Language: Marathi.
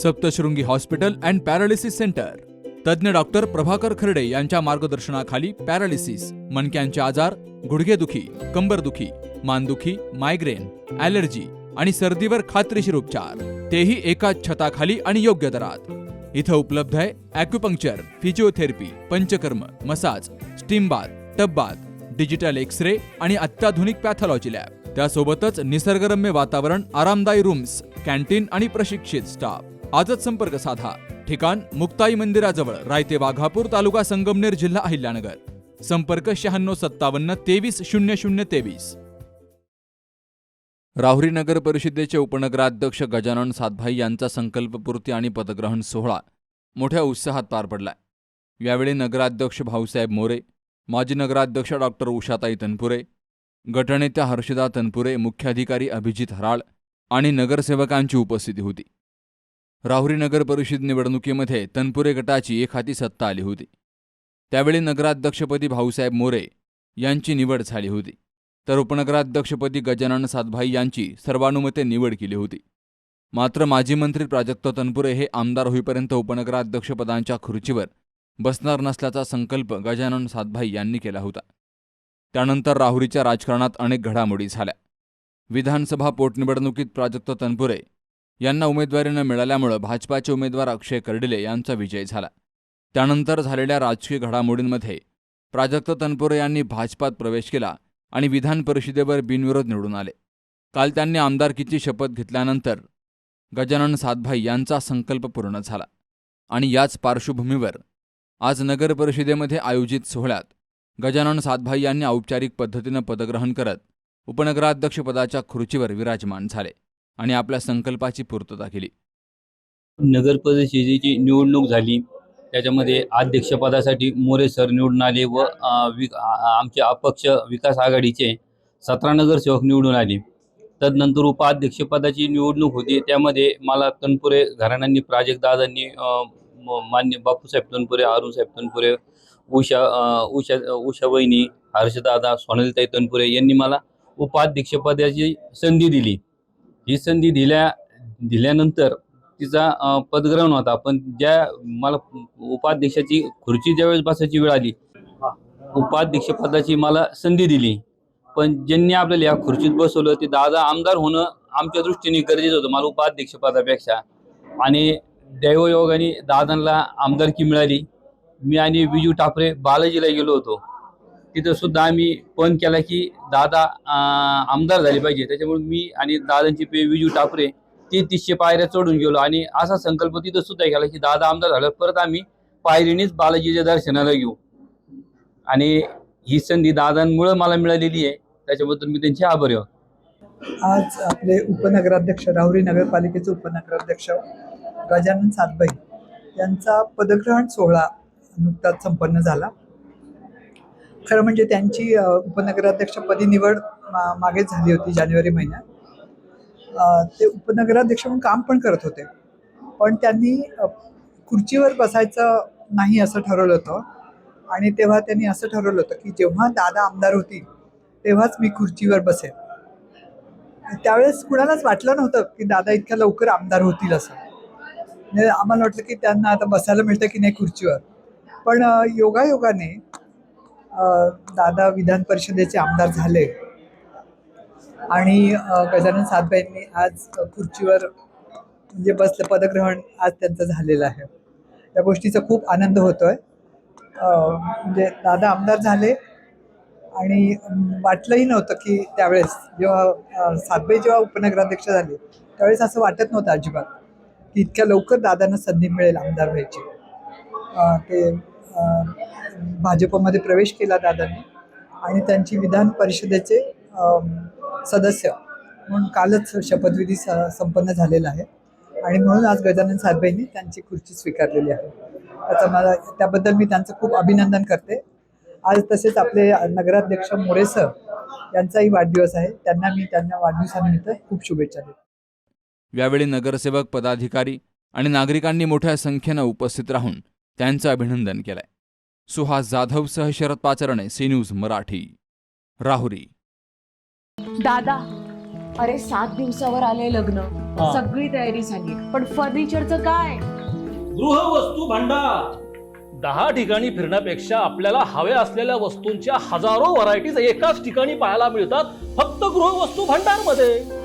Saptashrungi hospital and paralysis centre. तज्ञ डॉक्टर प्रभाकर खर्डे यांच्या मार्गदर्शनाखाली पॅरालिसिस, मणक्यांचे आजार, गुडघेदुखी, कंबरदुखी, मानदुखी, मायग्रेन, ॲलर्जी आणि सर्दीवर खात्रीशीर उपचार, तेही एकाच छताखाली आणि योग्य दरात। इथं उपलब्ध आहे acupuncture, physiotherapy, Panchakarma, massage, steam bath, tub bath, digital X-ray आणि अत्याधुनिक पॅथॉलॉजी लॅब। त्यासोबतच निसर्गरम्य वातावरण, आरामदायी रूम्स, कॅन्टीन आणि प्रशिक्षित स्टाफ। आजच संपर्क साधा। ठिकाण मुक्ताई मंदिराजवळ, रायते वाघापूर, तालुका संगमनेर, जिल्हा अहिल्यानगर। संपर्क 9657 230023। राहुरी नगर परिषदेचे उपनगराध्यक्ष गजानन सातभाई यांचा संकल्पपूर्ती आणि पदग्रहण सोहळा मोठ्या उत्साहात पार पडला। यावेळी नगराध्यक्ष भाऊसाहेब मोरे, माजी नगराध्यक्ष डॉक्टर उषाताई तनपुरे, गटनेत्या हर्षदा तनपुरे, मुख्याधिकारी अभिजित हराळ आणि नगरसेवकांची उपस्थिती होती। राहुरी नगर परिषद निवडणुकीमध्ये तनपुरे गटाची एकहाती सत्ता आली होती। त्यावेळी नगराध्यक्षपदी भाऊसाहेब मोरे यांची निवड झाली होती, तर उपनगराध्यक्षपदी गजानन सातभाई यांची सर्वानुमते निवड केली होती। मात्र माजी मंत्री प्राजक्त तनपुरे हे आमदार होईपर्यंत उपनगराध्यक्षपदांच्या खुर्चीवर बसणार नसल्याचा संकल्प गजानन सातभाई यांनी केला होता। त्यानंतर राहुरीच्या राजकारणात अनेक घडामोडी झाल्या। विधानसभा पोटनिवडणुकीत प्राजक्त तनपुरे यांना उमेदवारी न मिळाल्यामुळे भाजपाचे उमेदवार अक्षय कर्डिले यांचा विजय झाला। त्यानंतर झालेल्या राजकीय घडामोडींमध्ये प्राजक्त तनपुरे यांनी भाजपात प्रवेश केला आणि विधान परिषदेवर बिनविरोध निवडून आले। काल त्यांनी आमदारकीची शपथ घेतल्यानंतर गजानन सातभाई यांचा संकल्प पूर्ण झाला आणि याच पार्श्वभूमीवर आज नगर परिषदेमध्ये आयोजित सोहळ्यात गजानन सातभाई यांनी औपचारिक पद्धतीनं पदग्रहण करत उपनगराध्यक्षपदाच्या खुर्चीवर विराजमान झाले आणि आपल्या संकल्पाची पूर्तता केली। नगर परिषदेची निवडणूक झाली, त्याच्यामध्ये अध्यक्षपदासाठी मोरे सर निवडून आले व आमचे अपक्ष विकास आघाडीचे 17 नगरसेवक निवडून आले। तदनंतर उपाध्यक्षपदाची निवडणूक होती, त्यामध्ये मला तनपुरे घराण्यांनी, प्राजक्तदादांनी, मान्य बापूसाहेब तनपुरे, अरुणसाहेब तनपुरे, उषा वहिनी, हर्षदादा, सोनालीताई तनपुरे यांनी मला उपाध्यक्षपदाची संधी दिली। ही संधी दिल्यानंतर तिचा पदग्रहण होता, पण ज्या मला उपाध्यक्षाची खुर्ची ज्यावेळेस बसायची वेळ आली, उपाध्यक्षपदाची मला संधी दिली, पण ज्यांनी आपल्याला या खुर्चीत बसवलं ते दादा आमदार होणं आमच्या दृष्टीने गरजेचं होतं मला उपाध्यक्षपदापेक्षा। आणि दैवयोगाने दादांना आमदारकी मिळाली। मी आणि विजू टापरे बालाजीला गेलो होतो, तिथं सुद्धा आम्ही पण केला की दादा आमदार झाले पाहिजे। त्याच्यामुळे मी आणि दादांची विजू टापरे 3300 पायऱ्या चढून गेलो आणि असा संकल्प तिथं सुद्धा केला की दादा आमदार झाल्यावर परत आम्ही पायरीनेच बालाजीच्या दर्शनाला घेऊ। आणि ही संधी दादांमुळे मला मिळालेली आहे, त्याच्याबद्दल मी त्यांचे आभारी आहे। आज आपले उपनगराध्यक्ष, राहुरी नगरपालिकेचे उपनगराध्यक्ष गजानन सातभाई यांचा पदग्रहण सोहळा नुकताच संपन्न झाला। खरं म्हणजे त्यांची उपनगराध्यक्षपदी निवड मागेच झाली होती, जानेवारी महिन्यात। ते उपनगराध्यक्ष म्हणून काम पण करत होते, पण त्यांनी खुर्चीवर बसायचं नाही असं ठरवलं होतं आणि तेव्हा त्यांनी असं ठरवलं होतं की जेव्हा दादा आमदार होतील तेव्हाच मी खुर्चीवर बसेन। त्यावेळेस कुणालाच वाटलं नव्हतं की दादा इतक्या लवकर आमदार होतील असं। म्हणजे आम्हाला वाटलं की त्यांना आता बसायला मिळतं की नाही खुर्चीवर, पण योगायोगाने दादा विधान परिषदेचे आमदार झाले आणि गजानन सातभाईंनी आज खुर्चीवर म्हणजे बसलं, पदग्रहण आज त्यांचं झालेलं आहे। या गोष्टीचा खूप आनंद होतोय। म्हणजे दादा आमदार झाले आणि वाटलंही नव्हतं की त्यावेळेस जेव्हा सातभाई जेव्हा उपनगराध्यक्ष झाले त्यावेळेस असं वाटत नव्हतं अजिबात की इतक्या लवकर दादांना संधी मिळेल आमदार व्हायची। ते भाजपमध्ये प्रवेश केला दादांनी आणि त्यांची विधान परिषदेचे सदस्य म्हणून कालच शपथविधी संपन्न झालेला आहे आणि म्हणून आज गजानन सातभाईंनी त्यांची खुर्ची स्वीकारलेली आहे। त्याबद्दल मी त्यांचं खूप अभिनंदन करते। आज तसेच आपले नगराध्यक्ष मोरे सर यांचाही वाढदिवस आहे, त्यांना वाढदिवसानिमित्त खूप शुभेच्छा देतो। यावेळी नगरसेवक, पदाधिकारी आणि नागरिकांनी मोठ्या संख्येनं उपस्थित राहून त्यांचं अभिनंदन केलंय। सुहास जाधव सह शरद पाचरणे, सी न्यूज मराठी, राहुरी। दादा, अरे 7 दिवसावर आले लग्न, हा. सगळी तयारी झाली, पण फर्निचरचं काय? गृहवस्तू भांडार 10 ठिकाणी फिरण्यापेक्षा आपल्याला हव्या असलेल्या वस्तूंच्या हजारो व्हरायटीज एकाच ठिकाणी पाहायला मिळतात फक्त गृहवस्तू भांडार मध्ये.